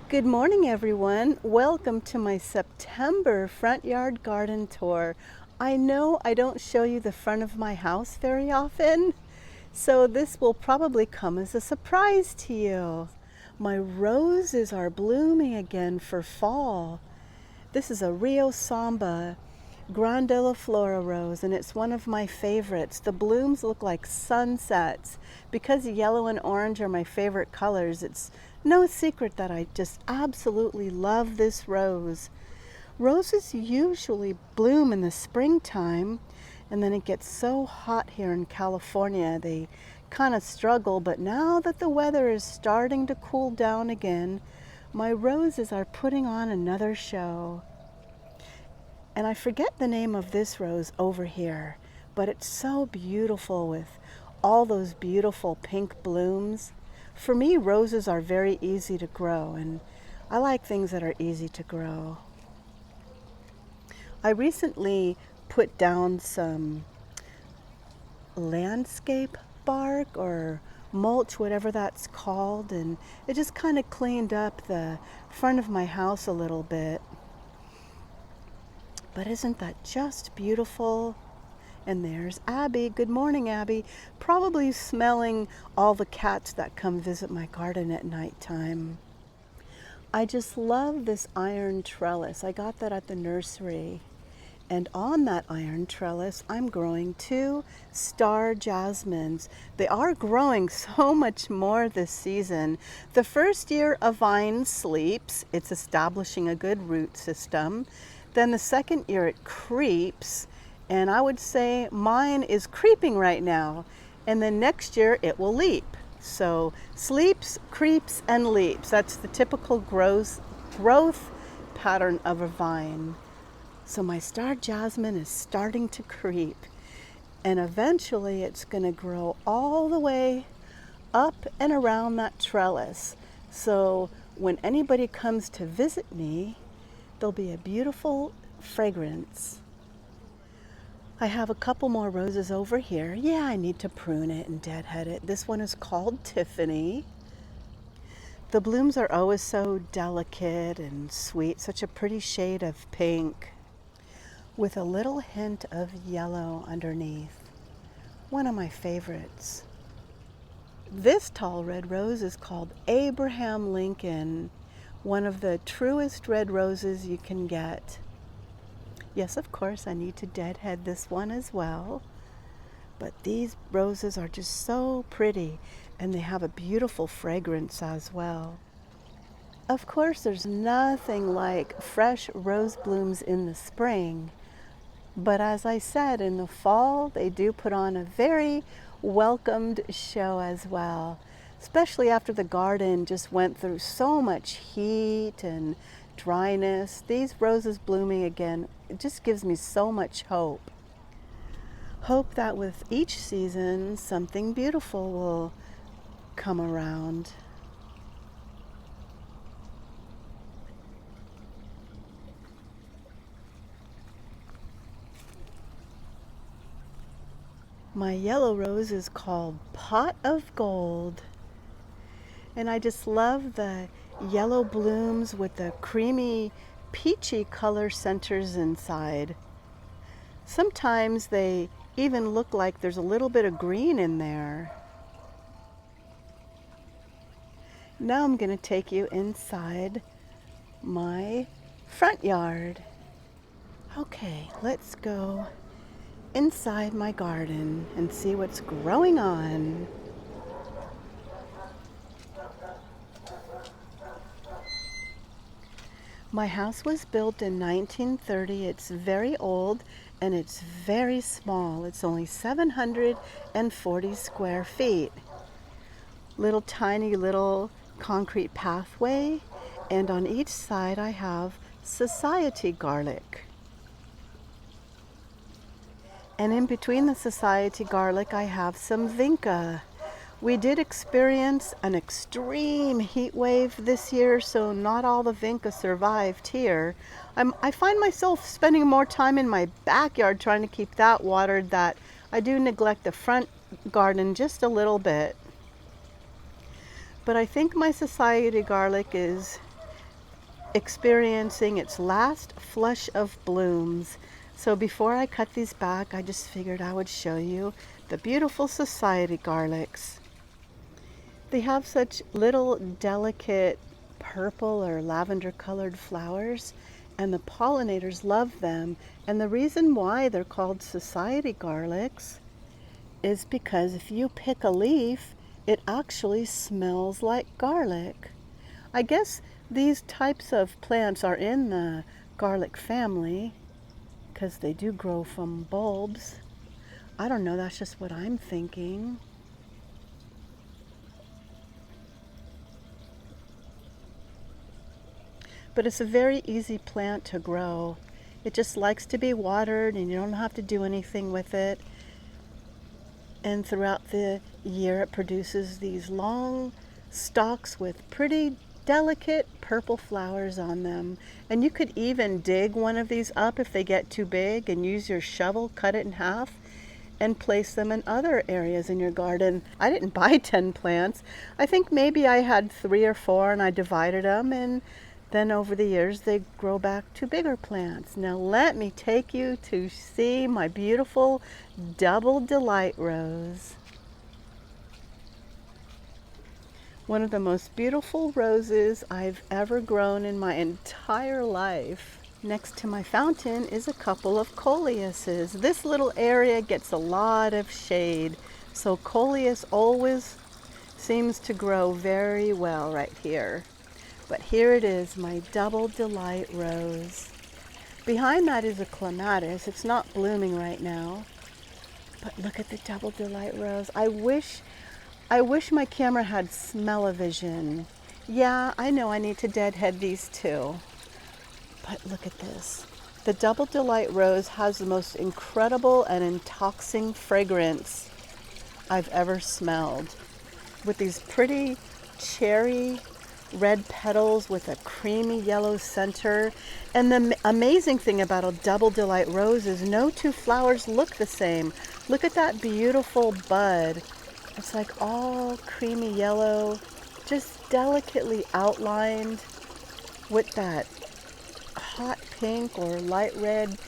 Good morning, everyone. Welcome to my September front yard garden tour. I know I don't show you the front of my house very often, so this will probably come as a surprise to you. My roses are blooming again for fall. This is a Rio Samba Grandela Flora rose, and it's one of my favorites. The blooms look like sunsets. Because yellow and orange are my favorite colors, it's no secret that I just absolutely love this rose. Roses usually bloom in the springtime, and then it gets so hot here in California, they kind of struggle. But now that the weather is starting to cool down again, my roses are putting on another show. And I forget the name of this rose over here, but it's so beautiful with all those beautiful pink blooms. For me, roses are very easy to grow, and I like things that are easy to grow. I recently put down some landscape bark or mulch, whatever that's called, and it just kind of cleaned up the front of my house a little bit. But isn't that just beautiful? And there's Abby. Good morning, Abby. Probably smelling all the cats that come visit my garden at nighttime. I just love this iron trellis. I got that at the nursery. And on that iron trellis, I'm growing 2 star jasmines. They are growing so much more this season. The first year a vine sleeps, it's establishing a good root system. Then the second year it creeps, and I would say mine is creeping right now. And then next year it will leap. So sleeps, creeps, and leaps. That's the typical growth pattern of a vine. So my star jasmine is starting to creep, and eventually it's going to grow all the way up and around that trellis. So when anybody comes to visit me, there'll be a beautiful fragrance. I have a couple more roses over here. Yeah, I need to prune it and deadhead it. This one is called Tiffany. The blooms are always so delicate and sweet, such a pretty shade of pink with a little hint of yellow underneath. One of my favorites. This tall red rose is called Abraham Lincoln, one of the truest red roses you can get. Yes, of course, I need to deadhead this one as well. But these roses are just so pretty, and they have a beautiful fragrance as well. Of course, there's nothing like fresh rose blooms in the spring. But as I said, in the fall, they do put on a very welcomed show as well, especially after the garden just went through so much heat and dryness. These roses blooming again, it just gives me so much hope. Hope that with each season, something beautiful will come around. My yellow rose is called Pot of Gold. And I just love the yellow blooms with the creamy, peachy color centers inside. Sometimes they even look like there's a little bit of green in there. Now I'm going to take you inside my front yard. Okay, let's go inside my garden and see what's growing on. My house was built in 1930. It's very old and it's very small. It's only 740 square feet. Little tiny little concrete pathway, and on each side I have society garlic. And in between the society garlic, I have some vinca. We did experience an extreme heat wave this year, so not all the vinca survived here. I find myself spending more time in my backyard trying to keep that watered, that I do neglect the front garden just a little bit. But I think my society garlic is experiencing its last flush of blooms. So before I cut these back, I just figured I would show you the beautiful society garlics. They have such little delicate purple or lavender colored flowers, and the pollinators love them. And the reason why they're called society garlics is because if you pick a leaf, it actually smells like garlic. I guess these types of plants are in the garlic family because they do grow from bulbs. I don't know, that's just what I'm thinking. But it's a very easy plant to grow. It just likes to be watered and you don't have to do anything with it. And throughout the year it produces these long stalks with pretty delicate purple flowers on them. And you could even dig one of these up if they get too big and use your shovel, cut it in half, and place them in other areas in your garden. I didn't buy 10 plants. I think maybe I had 3 or 4 and I divided them, and then over the years they grow back to bigger plants. Now let me take you to see my beautiful double delight rose. One of the most beautiful roses I've ever grown in my entire life. Next to my fountain is a couple of coleuses. This little area gets a lot of shade, so coleus always seems to grow very well right here. But here it is, my double delight rose. Behind that is a clematis. It's not blooming right now, but look at the double delight rose. I wish my camera had smell-o-vision. Yeah, I know I need to deadhead these too. But look at this. The double delight rose has the most incredible and intoxicating fragrance I've ever smelled. With these pretty cherry red petals with a creamy yellow center. And the amazing thing about a double delight rose is no two flowers look the same. Look at that beautiful bud. It's like all creamy yellow, just delicately outlined with that hot pink or light red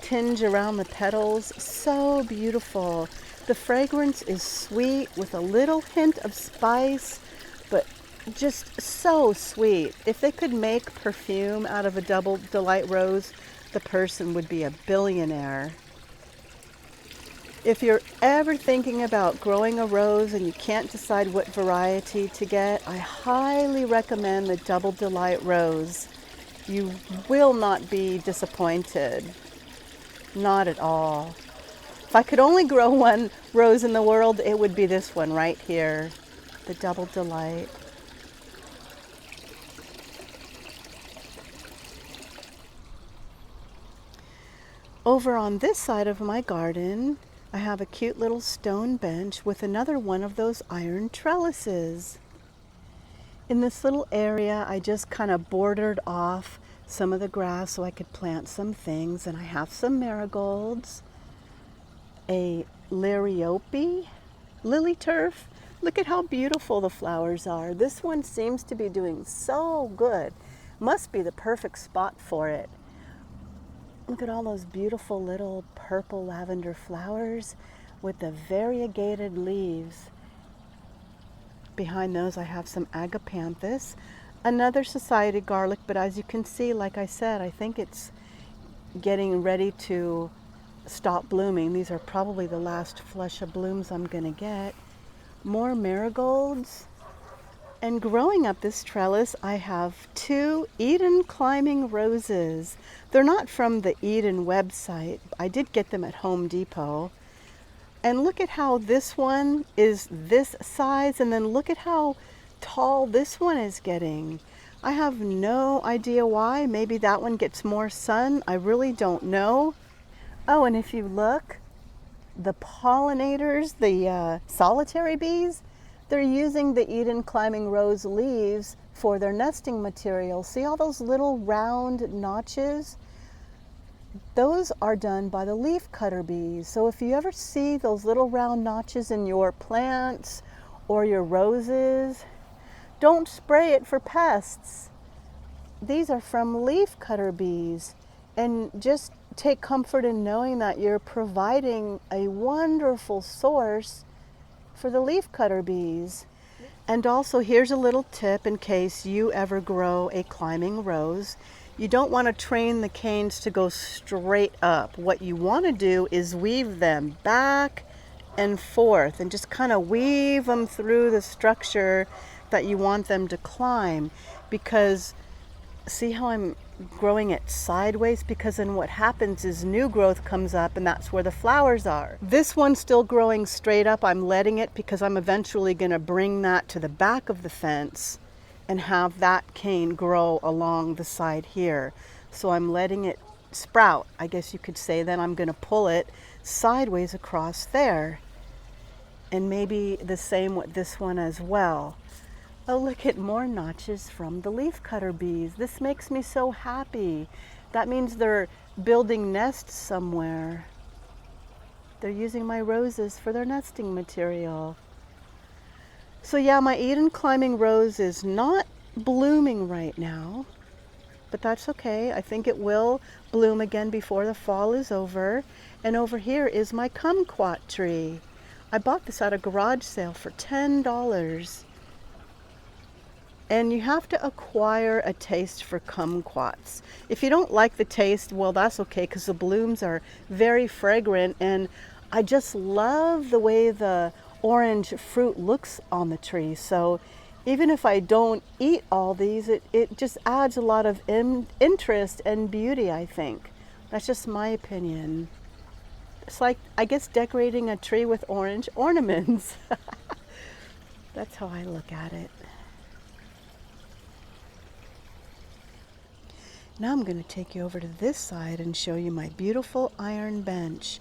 tinge around the petals. So beautiful. The fragrance is sweet with a little hint of spice, but just so sweet. If they could make perfume out of a double delight rose, the person would be a billionaire. If you're ever thinking about growing a rose and you can't decide what variety to get, I highly recommend the double delight rose. You will not be disappointed. Not at all. If I could only grow one rose in the world, it would be this one right here, the double delight. Over on this side of my garden, I have a cute little stone bench with another one of those iron trellises. In this little area, I just kind of bordered off some of the grass so I could plant some things, and I have some marigolds, a liriope, lily turf. Look at how beautiful the flowers are. This one seems to be doing so good. Must be the perfect spot for it. Look at all those beautiful little purple lavender flowers with the variegated leaves. Behind those I have some agapanthus, another society garlic, but as you can see, like I said, I think it's getting ready to stop blooming. These are probably the last flush of blooms I'm gonna get. More marigolds. And growing up this trellis, I have 2 Eden climbing roses. They're not from the Eden website. I did get them at Home Depot. And look at how this one is this size, and then look at how tall this one is getting. I have no idea why. Maybe that one gets more sun. I really don't know. Oh, and if you look, the pollinators, the solitary bees, they're using the Eden climbing rose leaves for their nesting material. See all those little round notches? Those are done by the leaf cutter bees. So if you ever see those little round notches in your plants or your roses, don't spray it for pests. these are from leafcutter bees. And just take comfort in knowing that you're providing a wonderful source for the leafcutter bees. And also, here's a little tip in case you ever grow a climbing rose. You don't want to train the canes to go straight up. What you want to do is weave them back and forth and just kind of weave them through the structure that you want them to climb. Because see how I'm growing it sideways? Because then what happens is new growth comes up, and that's where the flowers are. This one's still growing straight up. I'm letting it because I'm eventually going to bring that to the back of the fence and have that cane grow along the side here. So I'm letting it sprout, I guess you could say. Then I'm going to pull it sideways across there, and maybe the same with this one as well. Oh, look at more notches from the leafcutter bees. This makes me so happy. That means they're building nests somewhere. They're using my roses for their nesting material. So yeah, my Eden climbing rose is not blooming right now, but that's okay. I think it will bloom again before the fall is over. And over here is my kumquat tree. I bought this at a garage sale for $10. And you have to acquire a taste for kumquats. If you don't like the taste, well, that's okay, because the blooms are very fragrant, and I just love the way the orange fruit looks on the tree. So even if I don't eat all these, it just adds a lot of interest and beauty, I think. That's just my opinion. It's like, I guess, decorating a tree with orange ornaments. That's how I look at it. Now I'm going to take you over to this side and show you my beautiful iron bench.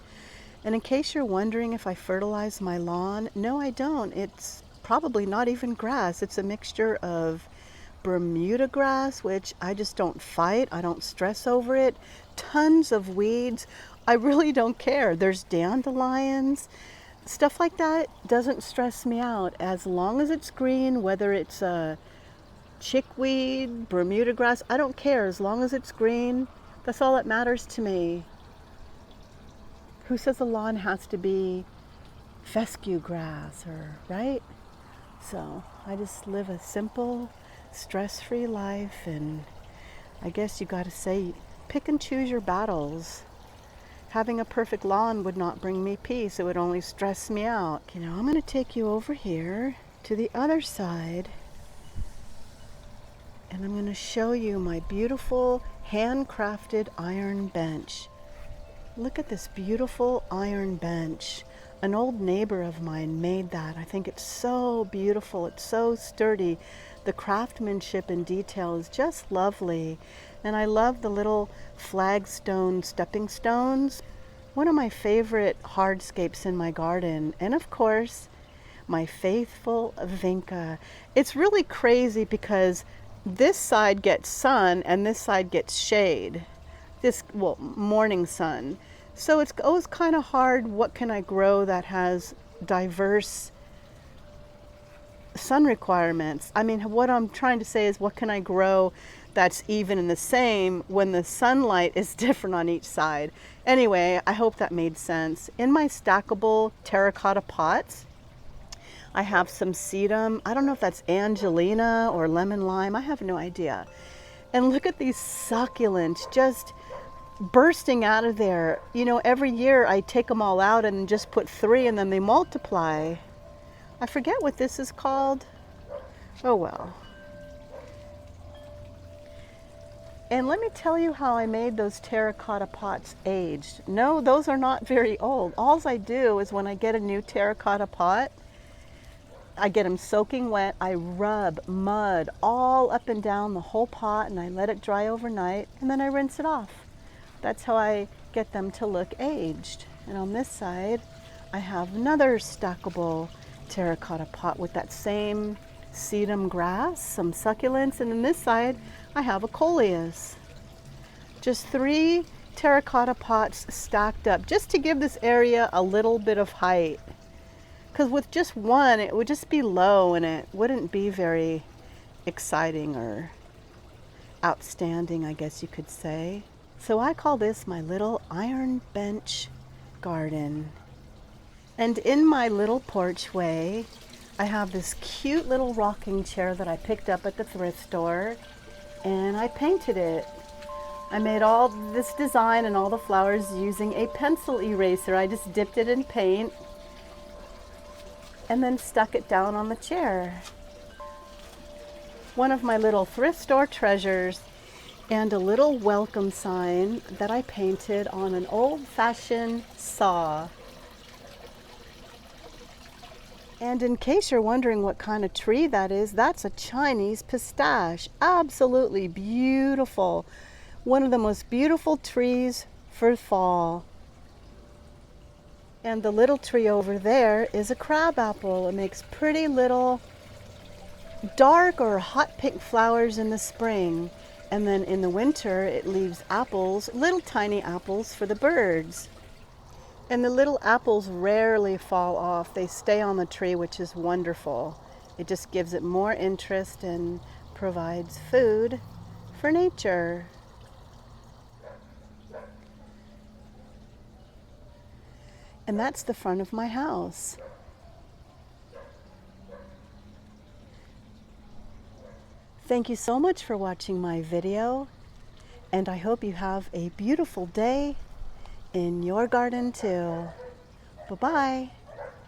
And in case you're wondering if I fertilize my lawn, no, I don't. It's probably not even grass. It's a mixture of Bermuda grass, which I just don't fight. I don't stress over it. Tons of weeds. I really don't care. There's dandelions. Stuff like that doesn't stress me out. As long as it's green, whether it's a chickweed, Bermuda grass, I don't care. As long as it's green, that's all that matters to me. Who says a lawn has to be fescue grass, or right? So I just live a simple, stress-free life, and I guess you got to say, pick and choose your battles. Having a perfect lawn would not bring me peace. It would only stress me out. You know, I'm going to take you over here to the other side, and I'm going to show you my beautiful handcrafted iron bench. Look at this beautiful iron bench. An old neighbor of mine made that. I think it's so beautiful. It's so sturdy. The craftsmanship and detail is just lovely. And I love the little flagstone stepping stones. One of my favorite hardscapes in my garden. And of course, my faithful vinca. It's really crazy because this side gets sun and this side gets shade. Morning sun. So it's always kind of hard. What can I grow that has diverse sun requirements? I mean, what I'm trying to say is, what can I grow that's even and the same when the sunlight is different on each side? Anyway, I hope that made sense. In my stackable terracotta pots, I have some sedum. I don't know if that's Angelina or lemon lime. I have no idea. And look at these succulents just bursting out of there. You know, every year I take them all out and just put 3, and then they multiply. I forget what this is called. Oh well. And let me tell you how I made those terracotta pots aged. No, those are not very old. All I do is when I get a new terracotta pot, I get them soaking wet. I rub mud all up and down the whole pot, and I let it dry overnight, and then I rinse it off. That's how I get them to look aged. And on this side, I have another stackable terracotta pot with that same sedum grass, some succulents, and on this side, I have a coleus. Just 3 terracotta pots stacked up, just to give this area a little bit of height. Because with just one, it would just be low and it wouldn't be very exciting or outstanding, I guess you could say. So I call this my little iron bench garden. And in my little porchway, I have this cute little rocking chair that I picked up at the thrift store, and I painted it. I made all this design and all the flowers using a pencil eraser. I just dipped it in paint and then stuck it down on the chair. One of my little thrift store treasures, and a little welcome sign that I painted on an old-fashioned saw. And in case you're wondering what kind of tree that is, that's a Chinese pistache. Absolutely beautiful. One of the most beautiful trees for fall. And the little tree over there is a crabapple. It makes pretty little dark or hot pink flowers in the spring. And then in the winter, it leaves apples, little tiny apples for the birds. And the little apples rarely fall off. They stay on the tree, which is wonderful. It just gives it more interest and provides food for nature. And that's the front of my house. Thank you so much for watching my video, and I hope you have a beautiful day in your garden too. Bye-bye.